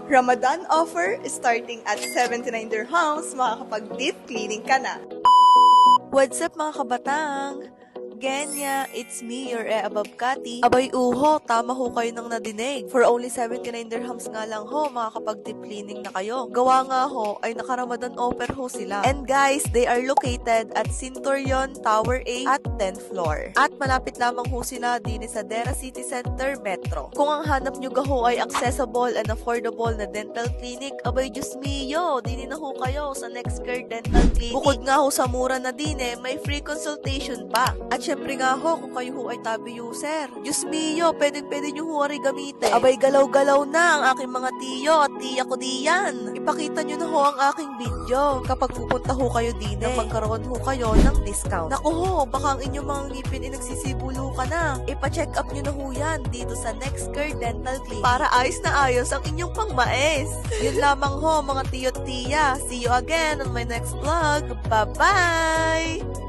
Ramadan offer starting at 79 dirhams, makakapag-deep cleaning ka na. What's up mga kabatang? Genya, it's me, your Abab Kati. Abay uho, tama ho kayo nang nadinig. For only 79 dirhams nga lang ho, makakapag-deep cleaning na kayo. Gawa nga ho, ay naka-Ramadan offer ho sila. And guys, they are located at Centurion Tower 8 at 10th floor. At malapit lamang ho sila din sa Dera City Center Metro. Kung ang hanap nyo gaho ay accessible and affordable na dental clinic, abay Diyos mio, din na ho kayo sa Nextcare Dental Clinic. Bukod nga ho sa mura na din may free consultation pa. At syempre nga ho, kung kayo ho ay tabi user, Diyos mio, pwede nyo ho ari gamitin. Abay galaw-galaw na ang aking mga tiyo at tiya ko diyan. Ipakita nyo na ho ang aking video kapag pupunta ho kayo din na magkaroon ho kayo ng discount. Naku ho, baka ang inyong mga ngipin ay nagsisibulo ka na. Ipa-check up nyo na ho yan dito sa Nextcare Dental Clinic para ayos na ayos ang inyong pangmais. Yun lamang ho mga tiyo at tiya. See you again on my next vlog. Bye-bye!